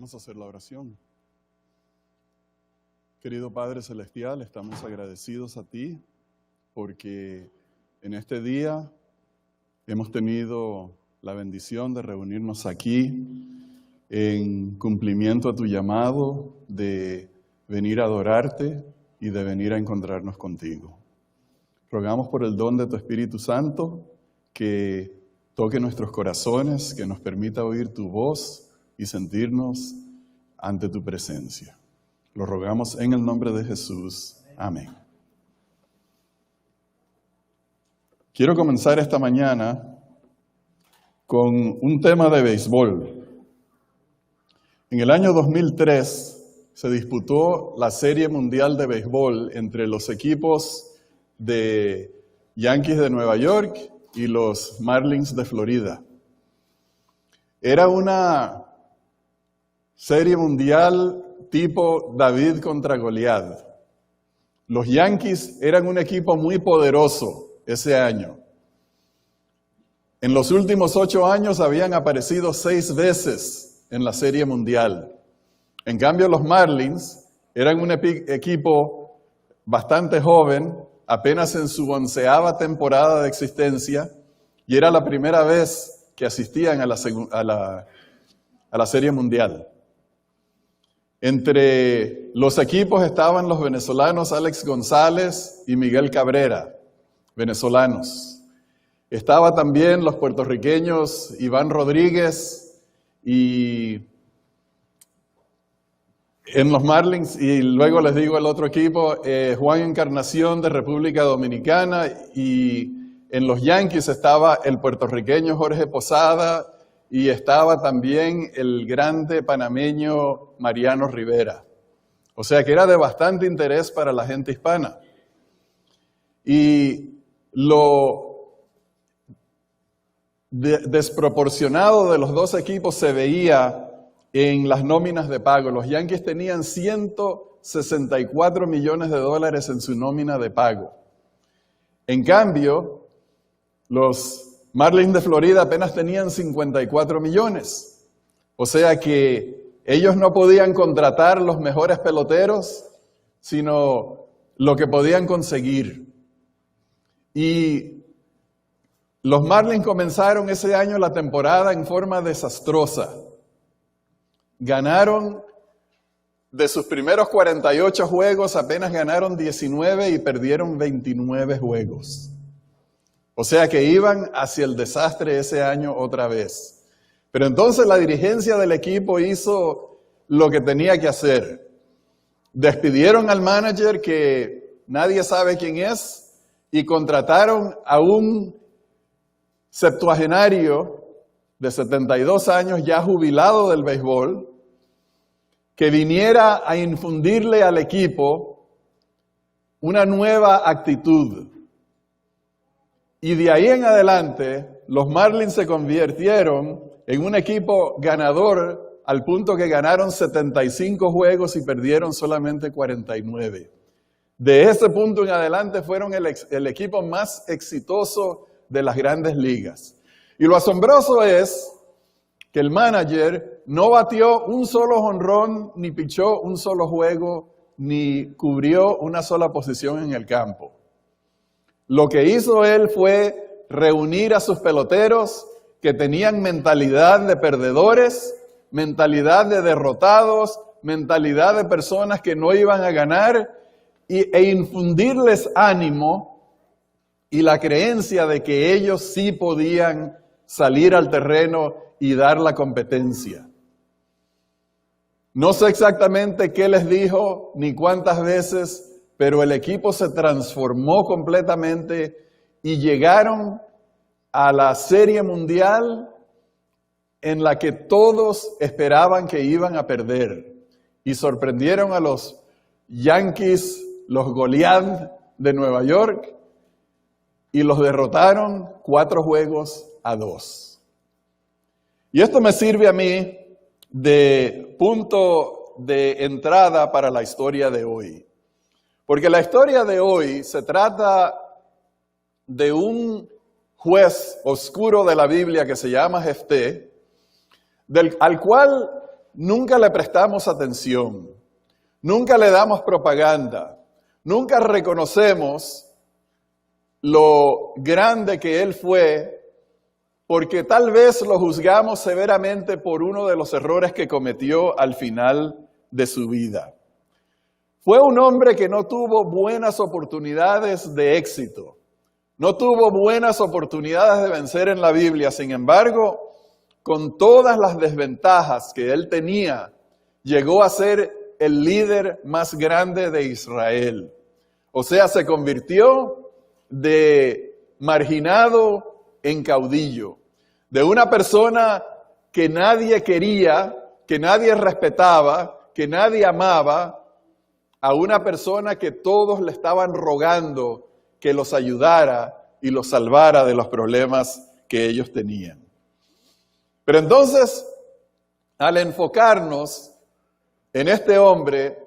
Vamos a hacer la oración. Querido Padre Celestial, estamos agradecidos a ti porque en este día hemos tenido la bendición de reunirnos aquí en cumplimiento a tu llamado de venir a adorarte y de venir a encontrarnos contigo. Rogamos por el don de tu Espíritu Santo que toque nuestros corazones, que nos permita oír tu voz y sentirnos ante tu presencia. Lo rogamos en el nombre de Jesús. Amén. Quiero comenzar esta mañana con un tema de béisbol. En el año 2003 se disputó la Serie Mundial de Béisbol entre los equipos de Yankees de Nueva York y los Marlins de Florida. Era una Serie Mundial tipo David contra Goliat. Los Yankees eran un equipo muy poderoso ese año. En los últimos 8 años habían aparecido 6 veces en la Serie Mundial. En cambio, los Marlins eran un equipo bastante joven, apenas en su 11ª temporada de existencia, y era la primera vez que asistían a la Serie Mundial. Entre los equipos estaban los venezolanos Alex González y Miguel Cabrera, venezolanos. Estaba también los puertorriqueños Iván Rodríguez y en los Marlins, y luego les digo el otro equipo, Juan Encarnación de República Dominicana, y en los Yankees estaba el puertorriqueño Jorge Posada y estaba también el grande panameño Mariano Rivera. O sea que era de bastante interés para la gente hispana. Y lo desproporcionado de los dos equipos se veía en las nóminas de pago. Los Yankees tenían $164 millones en su nómina de pago. En cambio, los Marlins de Florida apenas tenían 54 millones. O sea que ellos no podían contratar los mejores peloteros, sino lo que podían conseguir. Y los Marlins comenzaron ese año la temporada en forma desastrosa. Ganaron, de sus primeros 48 juegos, apenas ganaron 19 y perdieron 29 juegos. O sea que iban hacia el desastre ese año otra vez. Pero entonces la dirigencia del equipo hizo lo que tenía que hacer. Despidieron al manager, que nadie sabe quién es, y contrataron a un septuagenario de 72 años, ya jubilado del béisbol, que viniera a infundirle al equipo una nueva actitud. Y de ahí en adelante, los Marlins se convirtieron en un equipo ganador al punto que ganaron 75 juegos y perdieron solamente 49. De ese punto en adelante fueron el equipo más exitoso de las grandes ligas. Y lo asombroso es que el manager no batió un solo jonrón, ni pichó un solo juego, ni cubrió una sola posición en el campo. Lo que hizo él fue reunir a sus peloteros que tenían mentalidad de perdedores, mentalidad de derrotados, mentalidad de personas que no iban a ganar, e infundirles ánimo y la creencia de que ellos sí podían salir al terreno y dar la competencia. No sé exactamente qué les dijo ni cuántas veces, pero el equipo se transformó completamente y llegaron a la Serie Mundial en la que todos esperaban que iban a perder. Y sorprendieron a los Yankees, los Goliat de Nueva York, y los derrotaron 4-2. Y esto me sirve a mí de punto de entrada para la historia de hoy. Porque la historia de hoy se trata de un juez oscuro de la Biblia que se llama Jefté, al cual nunca le prestamos atención, nunca le damos propaganda, nunca reconocemos lo grande que él fue, porque tal vez lo juzgamos severamente por uno de los errores que cometió al final de su vida. Fue un hombre que no tuvo buenas oportunidades de éxito, no tuvo buenas oportunidades de vencer en la Biblia. Sin embargo, con todas las desventajas que él tenía, llegó a ser el líder más grande de Israel. O sea, se convirtió de marginado en caudillo, de una persona que nadie quería, que nadie respetaba, que nadie amaba, a una persona que todos le estaban rogando que los ayudara y los salvara de los problemas que ellos tenían. Pero entonces, al enfocarnos en este hombre,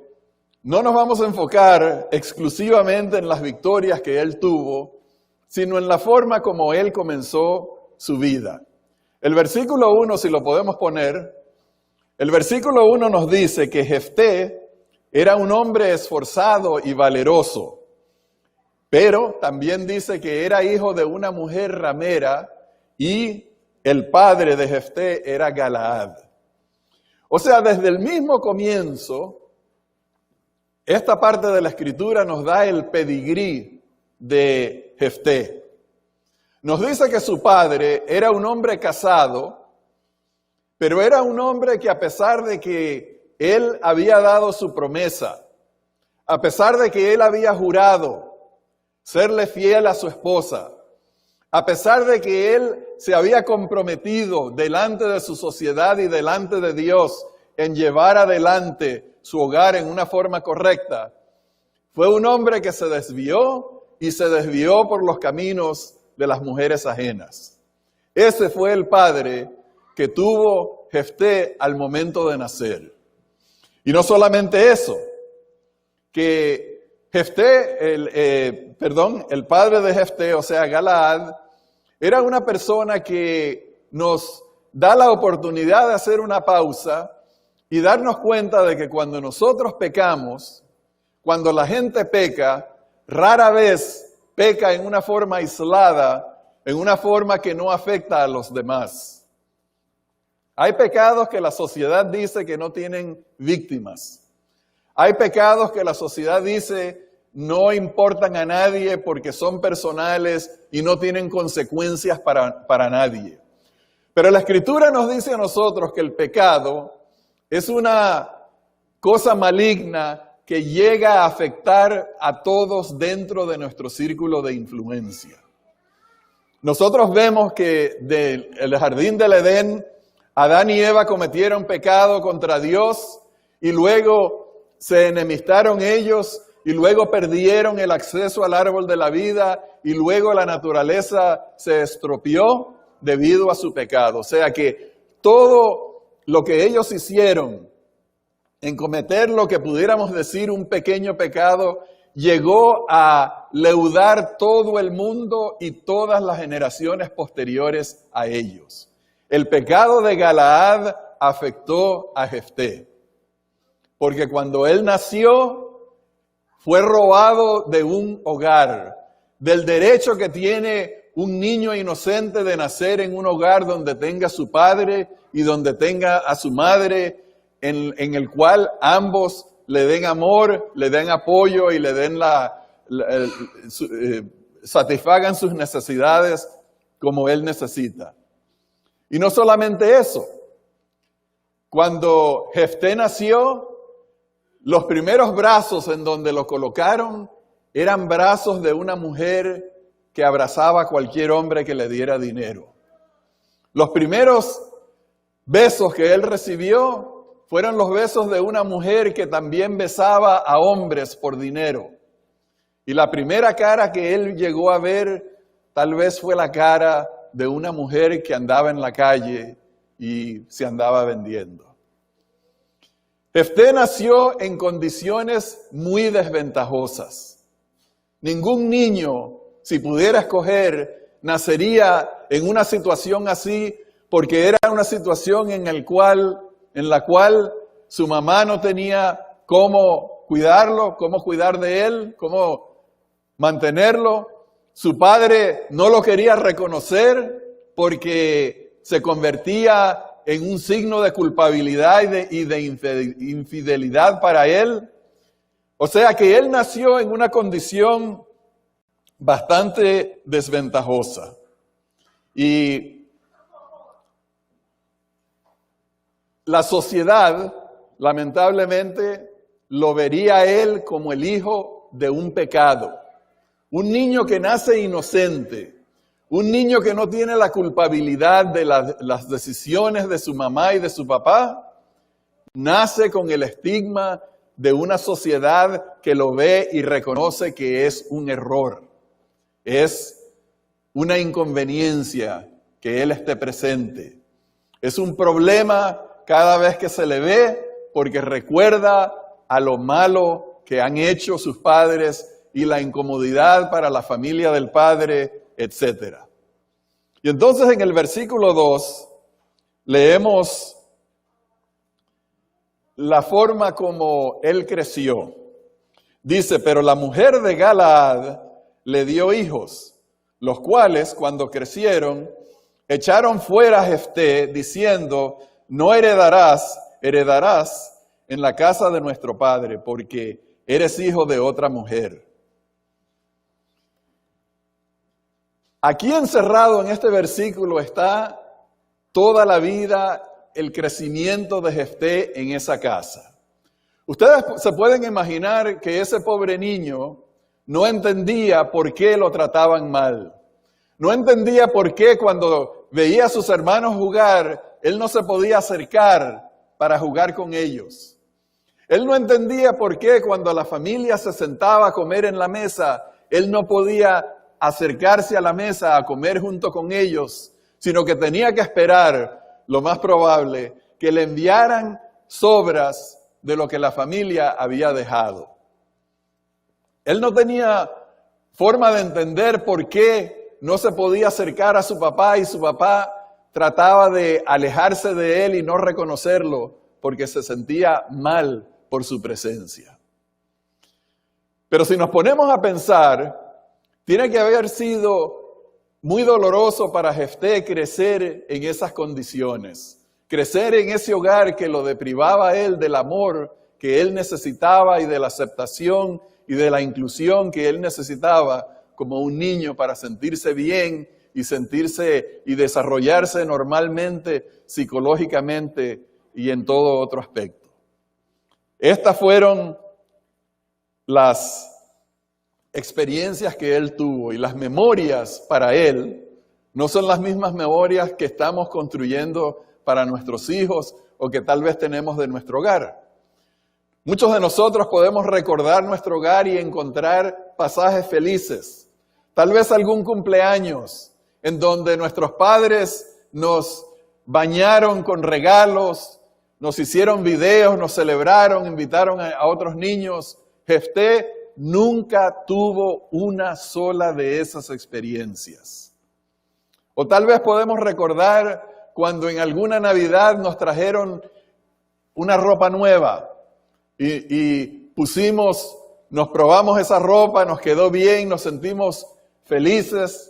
no nos vamos a enfocar exclusivamente en las victorias que él tuvo, sino en la forma como él comenzó su vida. El versículo 1, si lo podemos poner, el versículo 1 nos dice que Jefté era un hombre esforzado y valeroso, pero también dice que era hijo de una mujer ramera y el padre de Jefté era Galaad. O sea, desde el mismo comienzo, esta parte de la Escritura nos da el pedigrí de Jefté. Nos dice que su padre era un hombre casado, pero era un hombre que a pesar de que él había dado su promesa, a pesar de que él había jurado serle fiel a su esposa, a pesar de que él se había comprometido delante de su sociedad y delante de Dios en llevar adelante su hogar en una forma correcta, fue un hombre que se desvió y se desvió por los caminos de las mujeres ajenas. Ese fue el padre que tuvo Jefté al momento de nacer. Y no solamente eso, que Jefté, el padre de Jefté, o sea, Galaad, era una persona que nos da la oportunidad de hacer una pausa y darnos cuenta de que cuando nosotros pecamos, cuando la gente peca, rara vez peca en una forma aislada, en una forma que no afecta a los demás. Hay pecados que la sociedad dice que no tienen víctimas. Hay pecados que la sociedad dice no importan a nadie porque son personales y no tienen consecuencias para nadie. Pero la Escritura nos dice a nosotros que el pecado es una cosa maligna que llega a afectar a todos dentro de nuestro círculo de influencia. Nosotros vemos que del jardín del Edén, Adán y Eva cometieron pecado contra Dios y luego se enemistaron ellos y luego perdieron el acceso al árbol de la vida y luego la naturaleza se estropeó debido a su pecado. O sea que todo lo que ellos hicieron en cometer lo que pudiéramos decir un pequeño pecado llegó a leudar todo el mundo y todas las generaciones posteriores a ellos. El pecado de Galaad afectó a Jefté, porque cuando él nació fue robado de un hogar, del derecho que tiene un niño inocente de nacer en un hogar donde tenga a su padre y donde tenga a su madre, en el cual ambos le den amor, le den apoyo y le den satisfagan sus necesidades como él necesita. Y no solamente eso, cuando Jefté nació, los primeros brazos en donde lo colocaron eran brazos de una mujer que abrazaba a cualquier hombre que le diera dinero. Los primeros besos que él recibió fueron los besos de una mujer que también besaba a hombres por dinero. Y la primera cara que él llegó a ver tal vez fue la cara de una mujer que andaba en la calle y se andaba vendiendo. Jefté nació en condiciones muy desventajosas. Ningún niño, si pudiera escoger, nacería en una situación así porque era una situación en la cual en la cual su mamá no tenía cómo cuidarlo, cómo cuidar de él, cómo mantenerlo. Su padre no lo quería reconocer porque se convertía en un signo de culpabilidad y de infidelidad para él. O sea que él nació en una condición bastante desventajosa. Y la sociedad, lamentablemente, lo vería a él como el hijo de un pecado. Un niño que nace inocente, un niño que no tiene la culpabilidad de las decisiones de su mamá y de su papá, nace con el estigma de una sociedad que lo ve y reconoce que es un error. Es una inconveniencia que él esté presente. Es un problema cada vez que se le ve porque recuerda a lo malo que han hecho sus padres y la incomodidad para la familia del padre, etc. Y entonces en el versículo 2 leemos la forma como él creció. Dice, pero la mujer de Galaad le dio hijos, los cuales cuando crecieron echaron fuera a Jefté diciendo, no heredarás en la casa de nuestro padre porque eres hijo de otra mujer. Aquí encerrado en este versículo está toda la vida el crecimiento de Jefté en esa casa. Ustedes se pueden imaginar que ese pobre niño no entendía por qué lo trataban mal. No entendía por qué cuando veía a sus hermanos jugar, él no se podía acercar para jugar con ellos. Él no entendía por qué cuando la familia se sentaba a comer en la mesa, él no podía acercarse a la mesa a comer junto con ellos, sino que tenía que esperar, lo más probable, que le enviaran sobras de lo que la familia había dejado. Él no tenía forma de entender por qué no se podía acercar a su papá y su papá trataba de alejarse de él y no reconocerlo porque se sentía mal por su presencia. Pero si nos ponemos a pensar, tiene que haber sido muy doloroso para Jefté crecer en esas condiciones, crecer en ese hogar que lo deprivaba a él del amor que él necesitaba y de la aceptación y de la inclusión que él necesitaba como un niño para sentirse bien y sentirse y desarrollarse normalmente, psicológicamente y en todo otro aspecto. Estas fueron las experiencias que él tuvo y las memorias para él no son las mismas memorias que estamos construyendo para nuestros hijos o que tal vez tenemos de nuestro hogar. Muchos de nosotros podemos recordar nuestro hogar y encontrar pasajes felices, tal vez algún cumpleaños en donde nuestros padres nos bañaron con regalos, nos hicieron videos, nos celebraron, invitaron a otros niños. Jefté nunca tuvo una sola de esas experiencias. O tal vez podemos recordar cuando en alguna Navidad nos trajeron una ropa nueva y nos probamos esa ropa, nos quedó bien, nos sentimos felices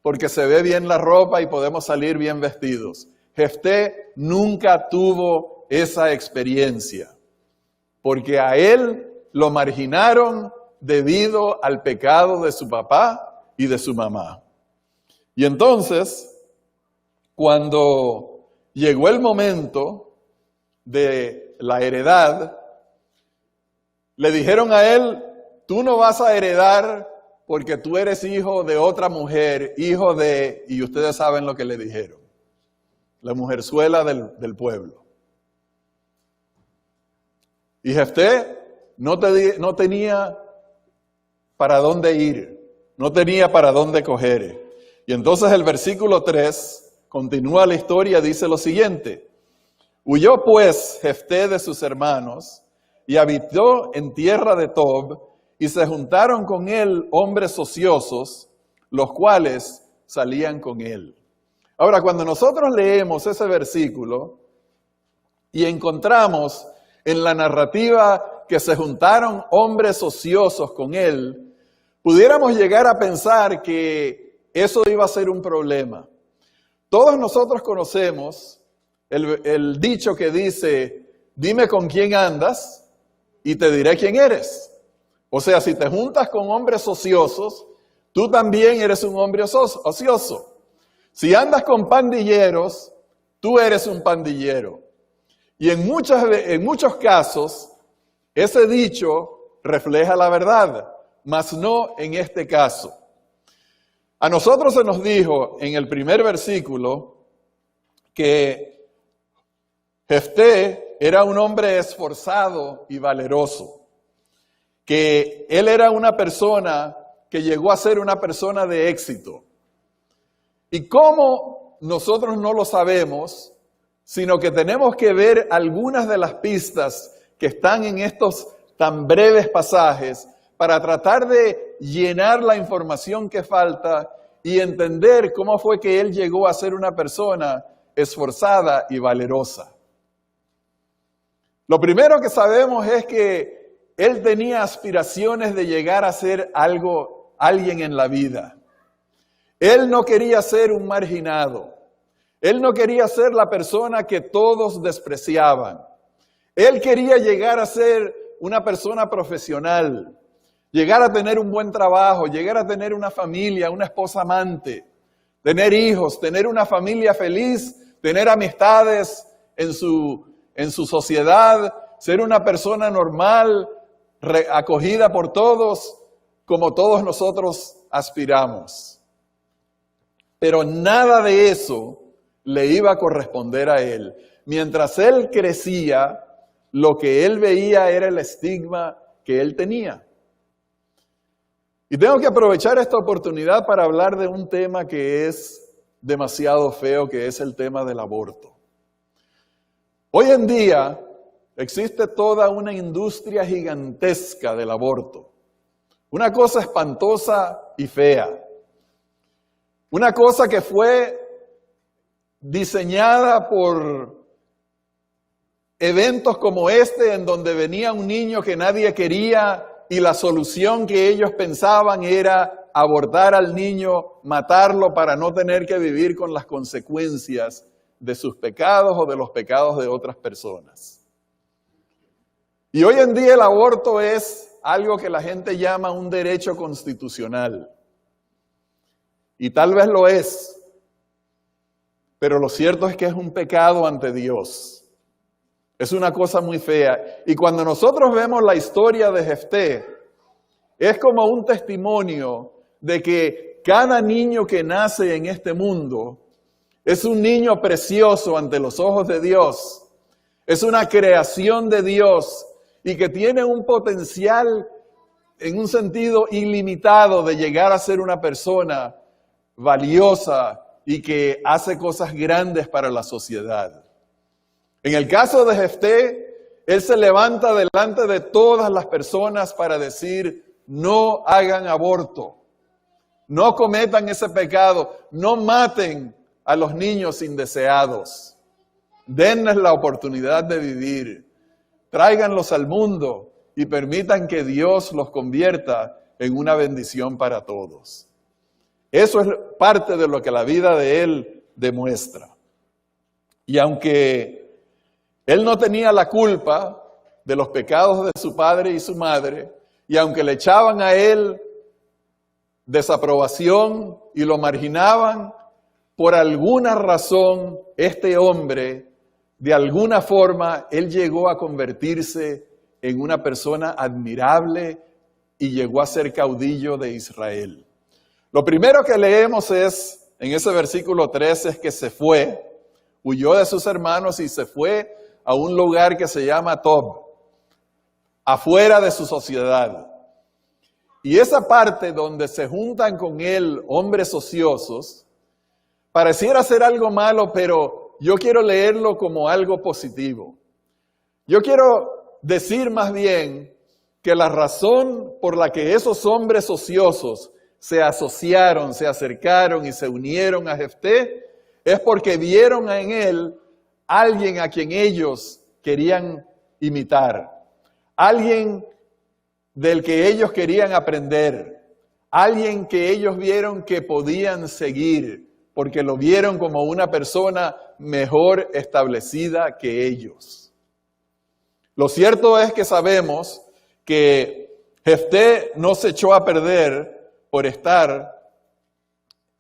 porque se ve bien la ropa y podemos salir bien vestidos. Jefté nunca tuvo esa experiencia porque a él lo marginaron debido al pecado de su papá y de su mamá. Y entonces, cuando llegó el momento de la heredad, le dijeron a él, tú no vas a heredar porque tú eres hijo de otra mujer, hijo de, y ustedes saben lo que le dijeron, la mujerzuela del pueblo. Y Jefté no tenía para dónde ir, no tenía para dónde coger. Y entonces el versículo 3 continúa la historia, dice lo siguiente. Huyó pues Jefté de sus hermanos y habitó en tierra de Tob y se juntaron con él hombres ociosos, los cuales salían con él. Ahora, cuando nosotros leemos ese versículo, y encontramos en la narrativa que se juntaron hombres ociosos con él, pudiéramos llegar a pensar que eso iba a ser un problema. Todos nosotros conocemos el dicho que dice, dime con quién andas y te diré quién eres. O sea, si te juntas con hombres ociosos, tú también eres un hombre ocioso. Si andas con pandilleros, tú eres un pandillero. Y en muchos casos, ese dicho refleja la verdad, mas no en este caso. A nosotros se nos dijo en el primer versículo que Jefté era un hombre esforzado y valeroso, que él era una persona que llegó a ser una persona de éxito. ¿Y cómo nosotros no lo sabemos? Sino que tenemos que ver algunas de las pistas que están en estos tan breves pasajes para tratar de llenar la información que falta y entender cómo fue que él llegó a ser una persona esforzada y valerosa. Lo primero que sabemos es que él tenía aspiraciones de llegar a ser alguien en la vida. Él no quería ser un marginado. Él no quería ser la persona que todos despreciaban. Él quería llegar a ser una persona profesional, llegar a tener un buen trabajo, llegar a tener una familia, una esposa amante, tener hijos, tener una familia feliz, tener amistades en su sociedad, ser una persona normal, acogida por todos, como todos nosotros aspiramos. Pero nada de eso le iba a corresponder a él. Mientras él crecía, lo que él veía era el estigma que él tenía. Y tengo que aprovechar esta oportunidad para hablar de un tema que es demasiado feo, que es el tema del aborto. Hoy en día existe toda una industria gigantesca del aborto. Una cosa espantosa y fea. Una cosa que fue diseñada por eventos como este, en donde venía un niño que nadie quería y la solución que ellos pensaban era abortar al niño, matarlo para no tener que vivir con las consecuencias de sus pecados o de los pecados de otras personas. Y hoy en día el aborto es algo que la gente llama un derecho constitucional. Y tal vez lo es, pero lo cierto es que es un pecado ante Dios. Es una cosa muy fea. Y cuando nosotros vemos la historia de Jefté, es como un testimonio de que cada niño que nace en este mundo es un niño precioso ante los ojos de Dios. Es una creación de Dios y que tiene un potencial en un sentido ilimitado de llegar a ser una persona valiosa y que hace cosas grandes para la sociedad. En el caso de Jefté, él se levanta delante de todas las personas para decir, no hagan aborto, no cometan ese pecado, no maten a los niños indeseados, denles la oportunidad de vivir, tráiganlos al mundo y permitan que Dios los convierta en una bendición para todos. Eso es parte de lo que la vida de él demuestra. Y aunque él no tenía la culpa de los pecados de su padre y su madre, y aunque le echaban a él desaprobación y lo marginaban, por alguna razón este hombre, de alguna forma, él llegó a convertirse en una persona admirable y llegó a ser caudillo de Israel. Lo primero que leemos es, en ese versículo 13, es que se fue, huyó de sus hermanos y se fue a un lugar que se llama Tob, afuera de su sociedad. Y esa parte donde se juntan con él hombres ociosos, pareciera ser algo malo, pero yo quiero leerlo como algo positivo. Yo quiero decir más bien que la razón por la que esos hombres ociosos se asociaron, se acercaron y se unieron a Jefté, es porque vieron en él alguien a quien ellos querían imitar, alguien del que ellos querían aprender, alguien que ellos vieron que podían seguir, porque lo vieron como una persona mejor establecida que ellos. Lo cierto es que sabemos que Jefté no se echó a perder por estar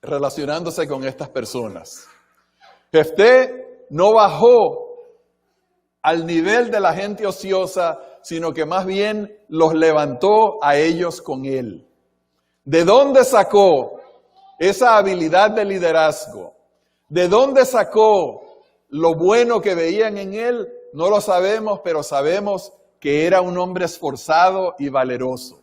relacionándose con estas personas. Jefté no bajó al nivel de la gente ociosa, sino que más bien los levantó a ellos con él. ¿De dónde sacó esa habilidad de liderazgo? ¿De dónde sacó lo bueno que veían en él? No lo sabemos, pero sabemos que era un hombre esforzado y valeroso.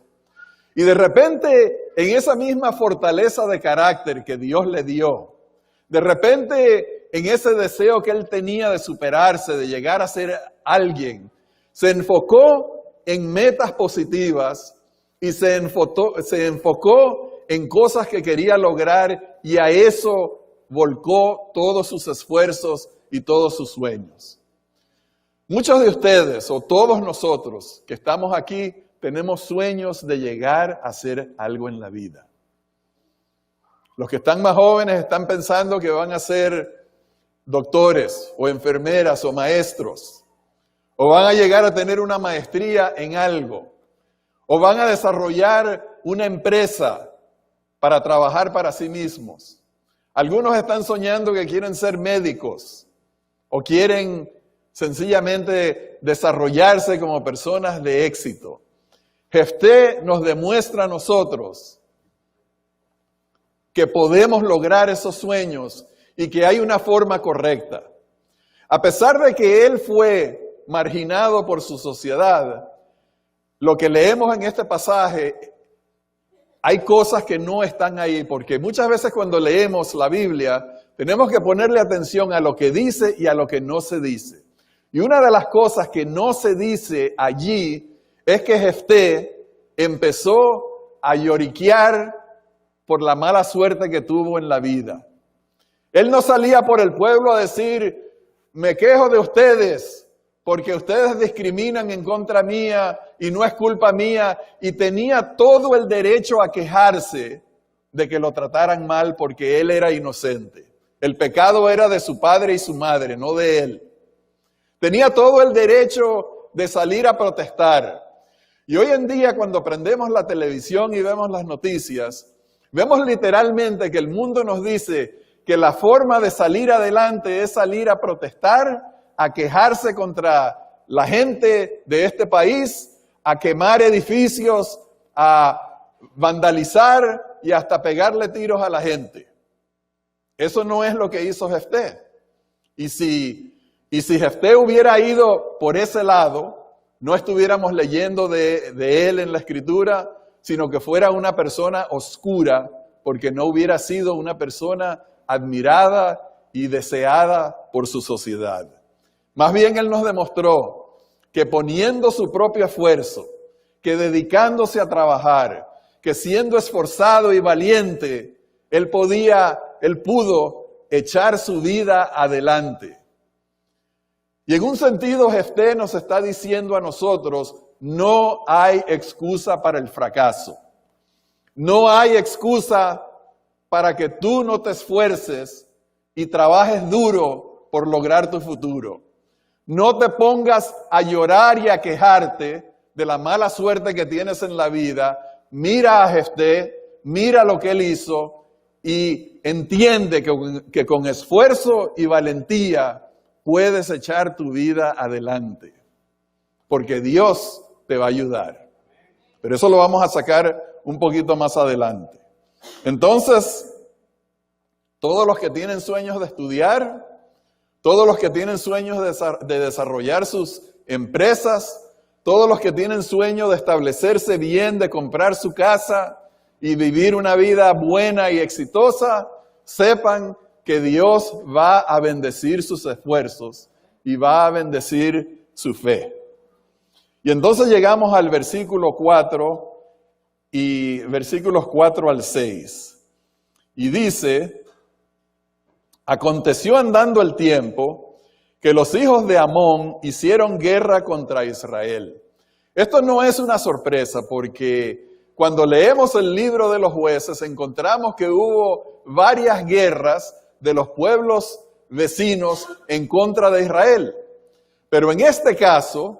Y de repente, en esa misma fortaleza de carácter que Dios le dio, de repente, en ese deseo que él tenía de superarse, de llegar a ser alguien, se enfocó en metas positivas y se enfocó en cosas que quería lograr, y a eso volcó todos sus esfuerzos y todos sus sueños. Muchos de ustedes, o todos nosotros que estamos aquí, tenemos sueños de llegar a hacer algo en la vida. Los que están más jóvenes están pensando que van a ser doctores o enfermeras o maestros, o van a llegar a tener una maestría en algo, o van a desarrollar una empresa para trabajar para sí mismos. Algunos están soñando que quieren ser médicos o quieren sencillamente desarrollarse como personas de éxito. Jefté nos demuestra a nosotros que podemos lograr esos sueños y que hay una forma correcta. A pesar de que él fue marginado por su sociedad, lo que leemos en este pasaje, hay cosas que no están ahí, porque muchas veces cuando leemos la Biblia, tenemos que ponerle atención a lo que dice y a lo que no se dice. Y una de las cosas que no se dice allí es que Jefté empezó a lloriquear por la mala suerte que tuvo en la vida. Él no salía por el pueblo a decir, me quejo de ustedes porque ustedes discriminan en contra mía y no es culpa mía, y tenía todo el derecho a quejarse de que lo trataran mal porque él era inocente. El pecado era de su padre y su madre, no de él. Tenía todo el derecho de salir a protestar. Y hoy en día, cuando prendemos la televisión y vemos las noticias, vemos literalmente que el mundo nos dice que la forma de salir adelante es salir a protestar, a quejarse contra la gente de este país, a quemar edificios, a vandalizar y hasta pegarle tiros a la gente. Eso no es lo que hizo Jefté. Y si Jefté hubiera ido por ese lado, no estuviéramos leyendo de él en la Escritura, sino que fuera una persona oscura, porque no hubiera sido una persona admirada y deseada por su sociedad. Más bien él nos demostró que poniendo su propio esfuerzo, que dedicándose a trabajar, que siendo esforzado y valiente, él pudo echar su vida adelante. Y en un sentido, Jefté nos está diciendo a nosotros, no hay excusa para el fracaso. No hay excusa para que tú no te esfuerces y trabajes duro por lograr tu futuro. No te pongas a llorar y a quejarte de la mala suerte que tienes en la vida. Mira a Jefté, mira lo que él hizo y entiende que con esfuerzo y valentía puedes echar tu vida adelante, porque Dios te va a ayudar. Pero eso lo vamos a sacar un poquito más adelante. Entonces, todos los que tienen sueños de estudiar, todos los que tienen sueños de desarrollar sus empresas, todos los que tienen sueño de establecerse bien, de comprar su casa y vivir una vida buena y exitosa, sepan que Dios va a bendecir sus esfuerzos y va a bendecir su fe. Y entonces llegamos al versículo 4 y versículos 4 al 6. Y dice, aconteció andando el tiempo que los hijos de Amón hicieron guerra contra Israel. Esto no es una sorpresa porque cuando leemos el libro de los jueces encontramos que hubo varias guerras de los pueblos vecinos en contra de Israel. Pero en este caso,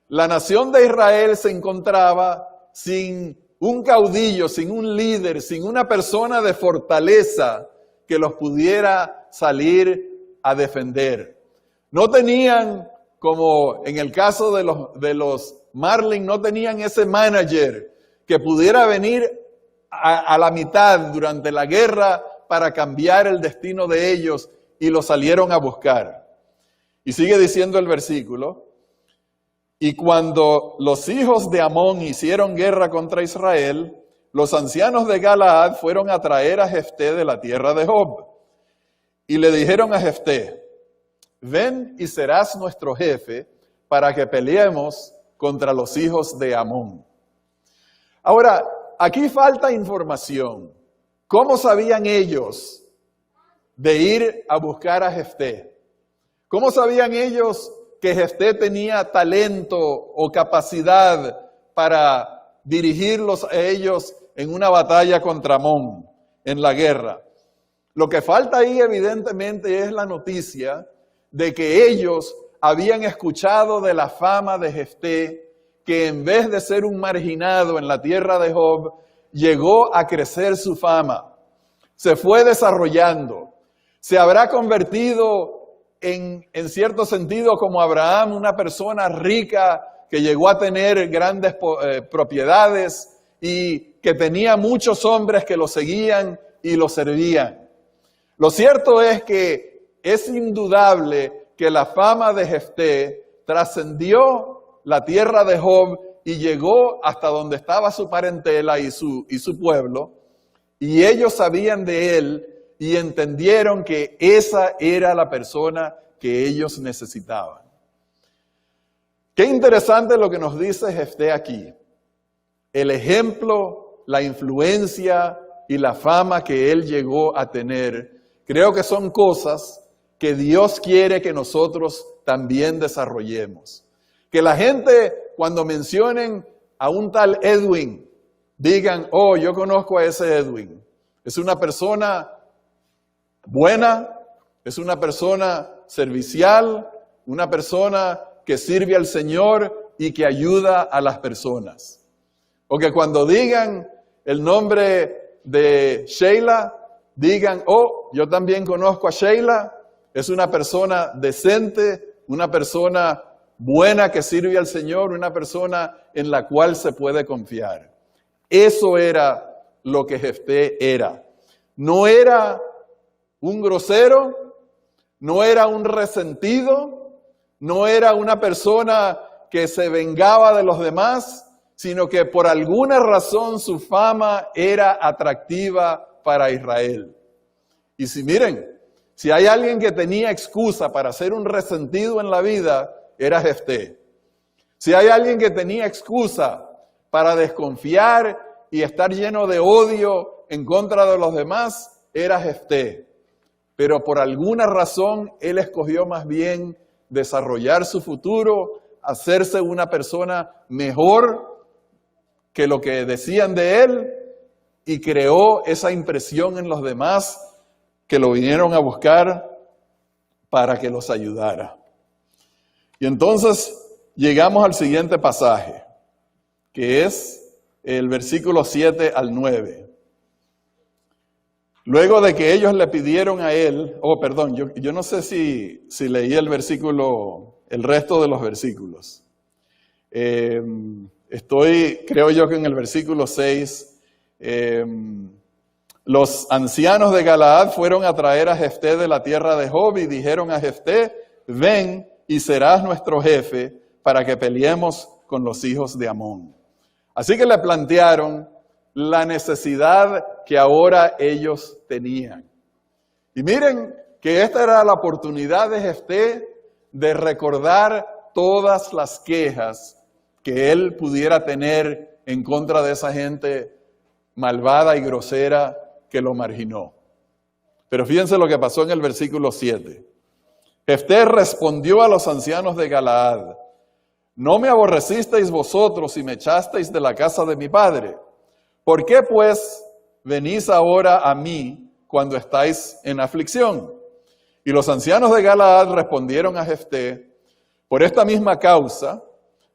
la nación de Israel se encontraba sin un caudillo, sin un líder, sin una persona de fortaleza que los pudiera salir a defender. No tenían, como en el caso de los Marlin, no tenían ese manager que pudiera venir a la mitad durante la guerra para cambiar el destino de ellos, y lo salieron a buscar. Y sigue diciendo el versículo: y cuando los hijos de Amón hicieron guerra contra Israel, los ancianos de Galaad fueron a traer a Jefté de la tierra de Job. Y le dijeron a Jefté: ven y serás nuestro jefe para que peleemos contra los hijos de Amón. Ahora, aquí falta información. ¿Cómo sabían ellos de ir a buscar a Jefté? ¿Cómo sabían ellos que Jefté tenía talento o capacidad para dirigirlos a ellos en una batalla contra Amón, en la guerra? Lo que falta ahí evidentemente es la noticia de que ellos habían escuchado de la fama de Jefté, que en vez de ser un marginado en la tierra de Job, llegó a crecer su fama, se fue desarrollando, se habrá convertido en cierto sentido como Abraham, una persona rica que llegó a tener grandes propiedades y que tenía muchos hombres que lo seguían y lo servían. Lo cierto es que es indudable que la fama de Jefté trascendió la tierra de Job y llegó hasta donde estaba su parentela y su pueblo, y ellos sabían de él y entendieron que esa era la persona que ellos necesitaban. Qué interesante lo que nos dice Jefté aquí. El ejemplo, la influencia y la fama que él llegó a tener, creo que son cosas que Dios quiere que nosotros también desarrollemos. Que la gente, cuando mencionen a un tal Edwin, digan: oh, yo conozco a ese Edwin. Es una persona buena, es una persona servicial, una persona que sirve al Señor y que ayuda a las personas. O que cuando digan el nombre de Sheila, digan: oh, yo también conozco a Sheila, es una persona decente, una persona buena que sirve al Señor, una persona en la cual se puede confiar. Eso era lo que Jefté era. No era un grosero, no era un resentido, no era una persona que se vengaba de los demás, sino que por alguna razón su fama era atractiva para Israel. Y si hay alguien que tenía excusa para ser un resentido en la vida, era Jefté. Si hay alguien que tenía excusa para desconfiar y estar lleno de odio en contra de los demás, era Jefté. Pero por alguna razón él escogió más bien desarrollar su futuro, hacerse una persona mejor que lo que decían de él, y creó esa impresión en los demás que lo vinieron a buscar para que los ayudara. Y entonces llegamos al siguiente pasaje, que es el versículo 7 al 9. Luego de que ellos le pidieron a él, yo no sé si leí el resto de los versículos. Creo yo que en el versículo 6, los ancianos de Galaad fueron a traer a Jefté de la tierra de Job y dijeron a Jefté: ven y serás nuestro jefe para que peleemos con los hijos de Amón. Así que le plantearon la necesidad que ahora ellos tenían. Y miren que esta era la oportunidad de Jefté de recordar todas las quejas que él pudiera tener en contra de esa gente malvada y grosera que lo marginó. Pero fíjense lo que pasó en el versículo 7. Jefté respondió a los ancianos de Galaad: ¿no me aborrecisteis vosotros y me echasteis de la casa de mi padre? ¿Por qué pues venís ahora a mí cuando estáis en aflicción? Y los ancianos de Galaad respondieron a Jefté: por esta misma causa,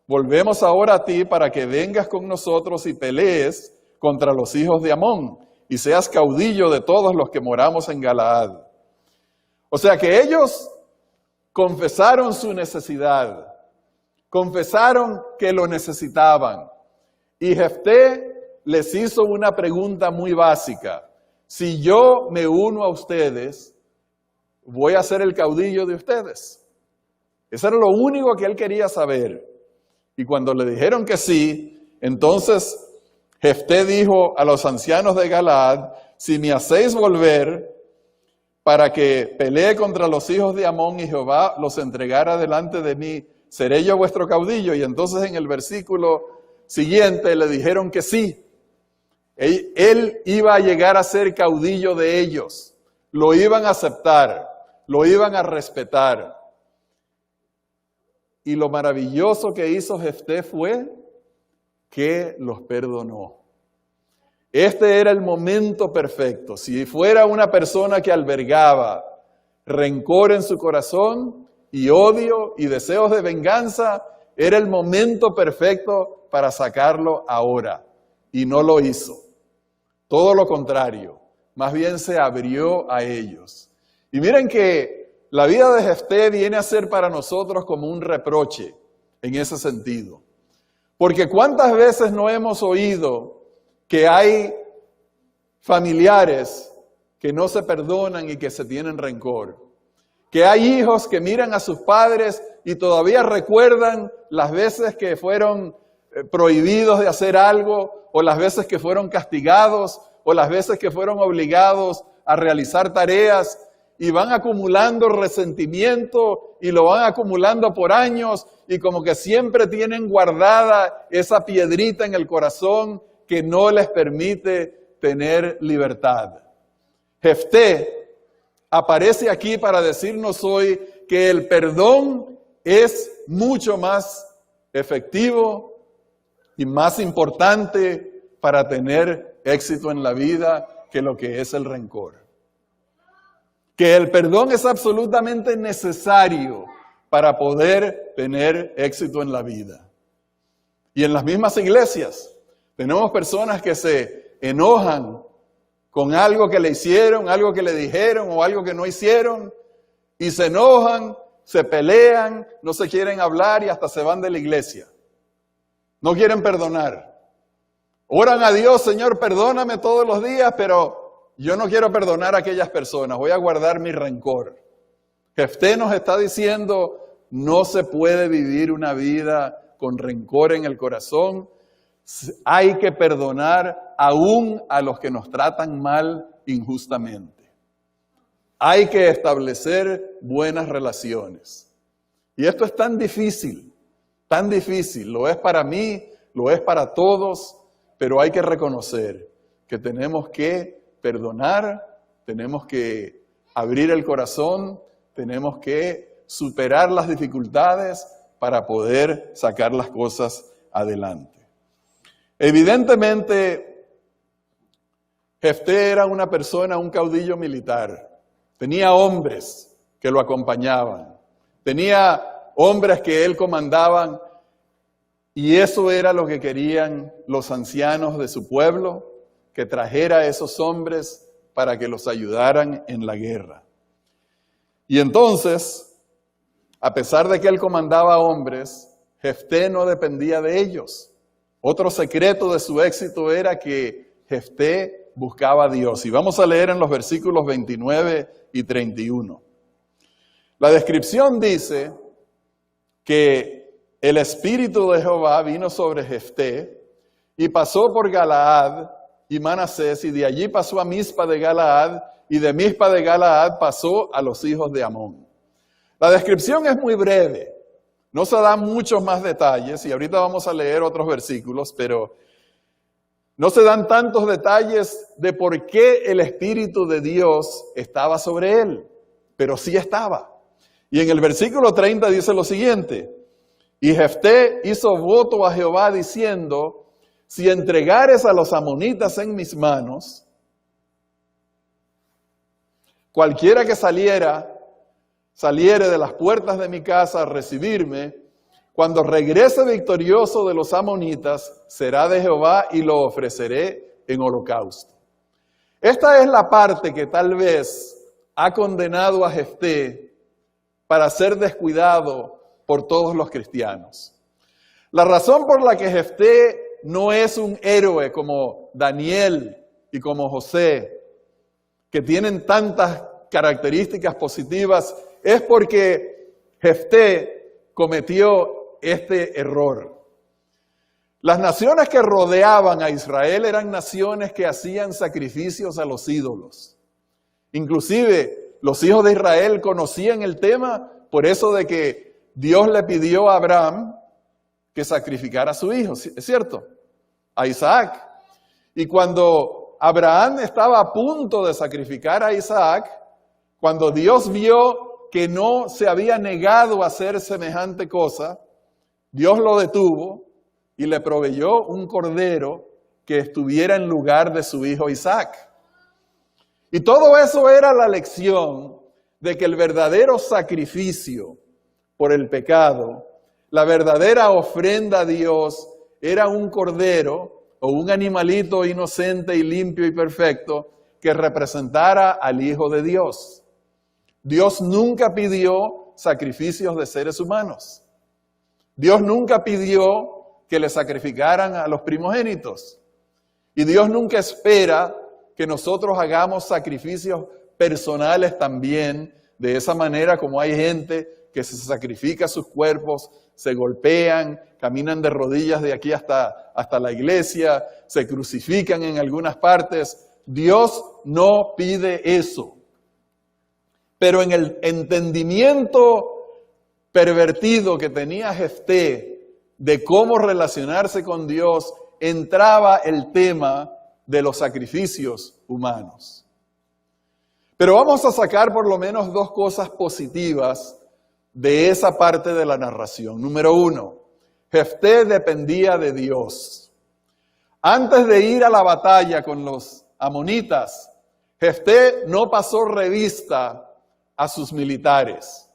volvemos ahora a ti para que vengas con nosotros y pelees contra los hijos de Amón y seas caudillo de todos los que moramos en Galaad. O sea que ellos confesaron su necesidad, confesaron que lo necesitaban. Y Jefté les hizo una pregunta muy básica: si yo me uno a ustedes, ¿voy a ser el caudillo de ustedes? Eso era lo único que él quería saber. Y cuando le dijeron que sí, entonces Jefté dijo a los ancianos de Galaad: si me hacéis volver para que pelee contra los hijos de Amón y Jehová los entregara delante de mí, ¿seré yo vuestro caudillo? Y entonces en el versículo siguiente le dijeron que sí. Él iba a llegar a ser caudillo de ellos. Lo iban a aceptar, lo iban a respetar. Y lo maravilloso que hizo Jefté fue que los perdonó. Este era el momento perfecto. Si fuera una persona que albergaba rencor en su corazón y odio y deseos de venganza, era el momento perfecto para sacarlo ahora. Y no lo hizo. Todo lo contrario, más bien se abrió a ellos. Y miren que la vida de Jefté viene a ser para nosotros como un reproche en ese sentido. Porque ¿cuántas veces no hemos oído que hay familiares que no se perdonan y que se tienen rencor? Que hay hijos que miran a sus padres y todavía recuerdan las veces que fueron prohibidos de hacer algo, o las veces que fueron castigados, o las veces que fueron obligados a realizar tareas, y van acumulando resentimiento y lo van acumulando por años, y como que siempre tienen guardada esa piedrita en el corazón que no les permite tener libertad. Jefté aparece aquí para decirnos hoy que el perdón es mucho más efectivo y más importante para tener éxito en la vida que lo que es el rencor. Que el perdón es absolutamente necesario para poder tener éxito en la vida. Y en las mismas iglesias tenemos personas que se enojan con algo que le hicieron, algo que le dijeron o algo que no hicieron, y se enojan, se pelean, no se quieren hablar y hasta se van de la iglesia. No quieren perdonar. Oran a Dios: Señor, perdóname todos los días, pero yo no quiero perdonar a aquellas personas, voy a guardar mi rencor. Jefté nos está diciendo: no se puede vivir una vida con rencor en el corazón. Hay que perdonar aún a los que nos tratan mal injustamente. Hay que establecer buenas relaciones. Y esto es tan difícil, lo es para mí, lo es para todos, pero hay que reconocer que tenemos que perdonar, tenemos que abrir el corazón, tenemos que superar las dificultades para poder sacar las cosas adelante. Evidentemente, Jefté era una persona, un caudillo militar. Tenía hombres que lo acompañaban. Tenía hombres que él comandaban. Y eso era lo que querían los ancianos de su pueblo, que trajera a esos hombres para que los ayudaran en la guerra. Y entonces, a pesar de que él comandaba hombres, Jefté no dependía de ellos. Otro secreto de su éxito era que Jefté buscaba a Dios. Y vamos a leer en los versículos 29 y 31. La descripción dice que el Espíritu de Jehová vino sobre Jefté y pasó por Galaad y Manasés, y de allí pasó a Mizpa de Galaad, y de Mizpa de Galaad pasó a los hijos de Amón. La descripción es muy breve. No se dan muchos más detalles, y ahorita vamos a leer otros versículos, pero no se dan tantos detalles de por qué el Espíritu de Dios estaba sobre él, pero sí estaba. Y en el versículo 30 dice lo siguiente: y Jefté hizo voto a Jehová diciendo, si entregares a los amonitas en mis manos, cualquiera que saliere de las puertas de mi casa a recibirme, cuando regrese victorioso de los amonitas, será de Jehová y lo ofreceré en holocausto. Esta es la parte que tal vez ha condenado a Jefté para ser descuidado por todos los cristianos. La razón por la que Jefté no es un héroe como Daniel y como José, que tienen tantas características positivas, es porque Jefté cometió este error. Las naciones que rodeaban a Israel eran naciones que hacían sacrificios a los ídolos. Inclusive los hijos de Israel conocían el tema, por eso de que Dios le pidió a Abraham que sacrificara a su hijo, ¿es cierto? A Isaac. Y cuando Abraham estaba a punto de sacrificar a Isaac, cuando Dios vio que no se había negado a hacer semejante cosa, Dios lo detuvo y le proveyó un cordero que estuviera en lugar de su hijo Isaac. Y todo eso era la lección de que el verdadero sacrificio por el pecado, la verdadera ofrenda a Dios, era un cordero o un animalito inocente y limpio y perfecto que representara al Hijo de Dios. Dios nunca pidió sacrificios de seres humanos. Dios nunca pidió que le sacrificaran a los primogénitos. Y Dios nunca espera que nosotros hagamos sacrificios personales también, de esa manera como hay gente que se sacrifica sus cuerpos, se golpean, caminan de rodillas de aquí hasta la iglesia, se crucifican en algunas partes. Dios no pide eso. Pero en el entendimiento pervertido que tenía Jefté de cómo relacionarse con Dios, entraba el tema de los sacrificios humanos. Pero vamos a sacar por lo menos dos cosas positivas de esa parte de la narración. Número uno, Jefté dependía de Dios. Antes de ir a la batalla con los amonitas, Jefté no pasó revista a sus militares.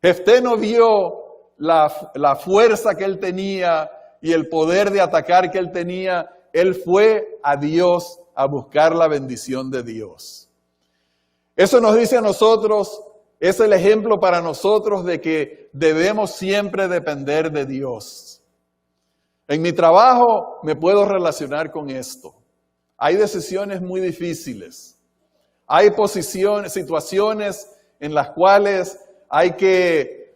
Jefté no vio la fuerza que él tenía y el poder de atacar que él tenía. Él fue a Dios a buscar la bendición de Dios. Eso nos dice a nosotros, es el ejemplo para nosotros de que debemos siempre depender de Dios. En mi trabajo me puedo relacionar con esto. Hay decisiones muy difíciles. Hay situaciones en las cuales hay que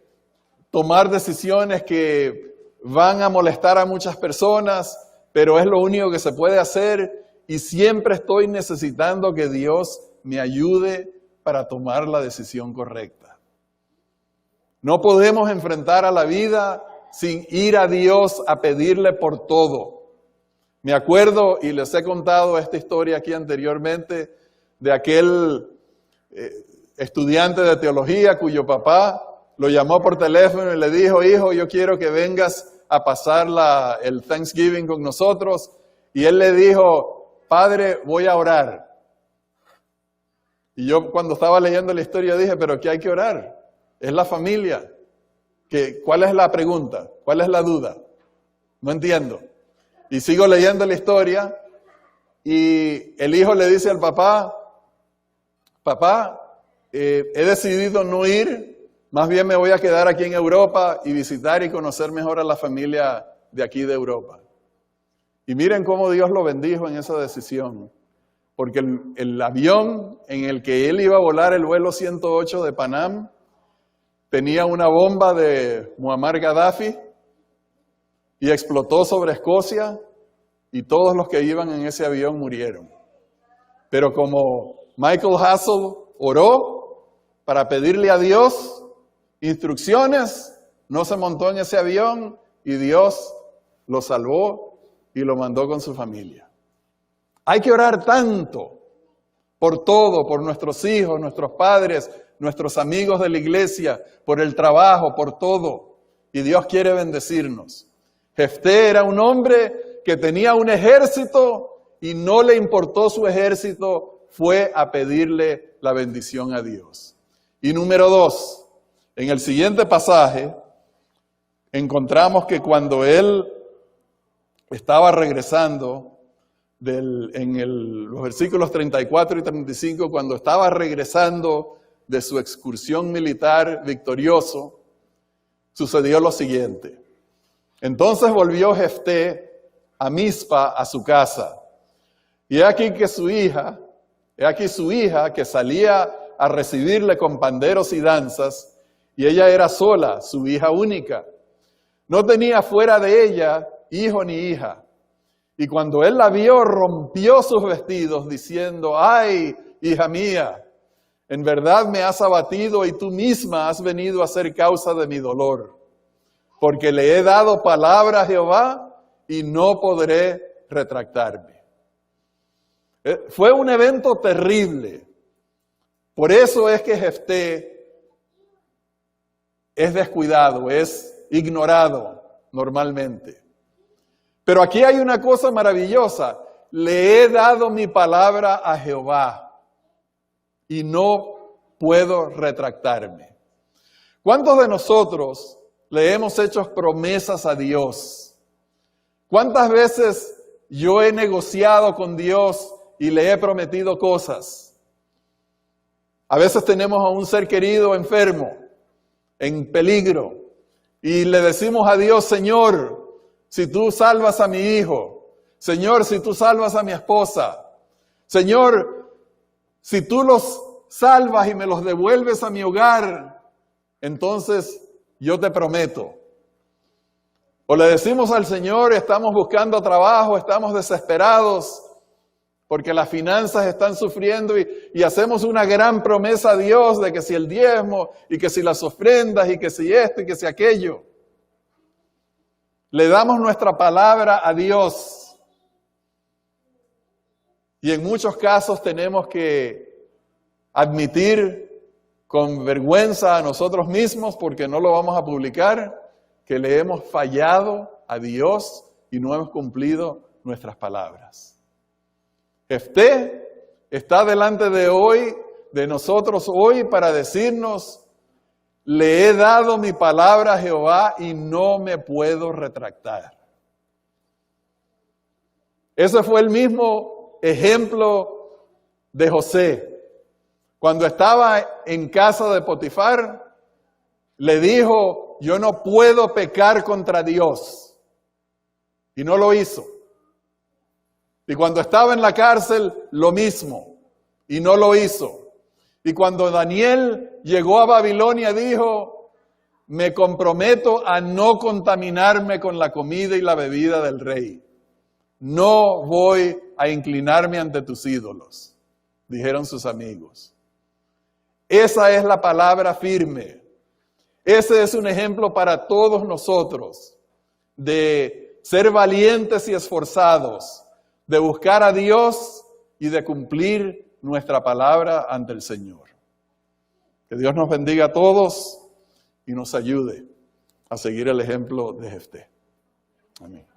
tomar decisiones que van a molestar a muchas personas, pero es lo único que se puede hacer y siempre estoy necesitando que Dios me ayude para tomar la decisión correcta. No podemos enfrentar a la vida sin ir a Dios a pedirle por todo. Me acuerdo, y les he contado esta historia aquí anteriormente, de aquel estudiante de teología cuyo papá lo llamó por teléfono y le dijo, hijo, yo quiero que vengas a pasar el Thanksgiving con nosotros. Y él le dijo, padre, voy a orar. Y yo cuando estaba leyendo la historia dije, pero ¿qué hay que orar? Es la familia. ¿Cuál es la pregunta? ¿Cuál es la duda? No entiendo. Y sigo leyendo la historia y el hijo le dice al papá, papá, he decidido no ir, más bien me voy a quedar aquí en Europa y visitar y conocer mejor a la familia de aquí de Europa. Y miren cómo Dios lo bendijo en esa decisión. Porque el avión en el que él iba a volar, el vuelo 108 de Panam, tenía una bomba de Muammar Gaddafi y explotó sobre Escocia y todos los que iban en ese avión murieron. Pero como Michael Hassel oró para pedirle a Dios instrucciones, no se montó en ese avión y Dios lo salvó y lo mandó con su familia. Hay que orar tanto por todo, por nuestros hijos, nuestros padres, nuestros amigos de la iglesia, por el trabajo, por todo. Y Dios quiere bendecirnos. Jefté era un hombre que tenía un ejército y no le importó su ejército, fue a pedirle la bendición a Dios. Y número 2, en el siguiente pasaje, encontramos que cuando él estaba regresando, los versículos 34 y 35, cuando estaba regresando de su excursión militar victorioso, sucedió lo siguiente. Entonces volvió Jefté a Mizpa, a su casa. Y he aquí su hija que salía a recibirle con panderos y danzas, y ella era sola, su hija única. No tenía fuera de ella hijo ni hija. Y cuando él la vio, rompió sus vestidos, diciendo, ¡ay, hija mía! En verdad me has abatido y tú misma has venido a ser causa de mi dolor. Porque le he dado palabra a Jehová y no podré retractarme. Fue un evento terrible. Por eso es que Jefté es descuidado, es ignorado normalmente. Pero aquí hay una cosa maravillosa. Le he dado mi palabra a Jehová y no puedo retractarme. ¿Cuántos de nosotros le hemos hecho promesas a Dios? ¿Cuántas veces yo he negociado con Dios y le he prometido cosas? A veces tenemos a un ser querido enfermo, en peligro, y le decimos a Dios, Señor, si tú salvas a mi hijo, Señor, si tú salvas a mi esposa, Señor, si tú los salvas y me los devuelves a mi hogar, entonces yo te prometo. O le decimos al Señor, estamos buscando trabajo, estamos desesperados porque las finanzas están sufriendo y hacemos una gran promesa a Dios de que si el diezmo y que si las ofrendas y que si esto y que si aquello. Le damos nuestra palabra a Dios. Y en muchos casos tenemos que admitir con vergüenza a nosotros mismos, porque no lo vamos a publicar, que le hemos fallado a Dios y no hemos cumplido nuestras palabras. Jefté está delante de nosotros hoy para decirnos, le he dado mi palabra a Jehová y no me puedo retractar. Ese fue el mismo ejemplo de José. Cuando estaba en casa de Potifar, le dijo, yo no puedo pecar contra Dios. Y no lo hizo. Y cuando estaba en la cárcel, lo mismo. Y no lo hizo. Y cuando Daniel llegó a Babilonia, dijo, me comprometo a no contaminarme con la comida y la bebida del rey. No voy a inclinarme ante tus ídolos, dijeron sus amigos. Esa es la palabra firme. Ese es un ejemplo para todos nosotros de ser valientes y esforzados, de buscar a Dios y de cumplir nuestra palabra ante el Señor. Que Dios nos bendiga a todos y nos ayude a seguir el ejemplo de Jefté. Amén.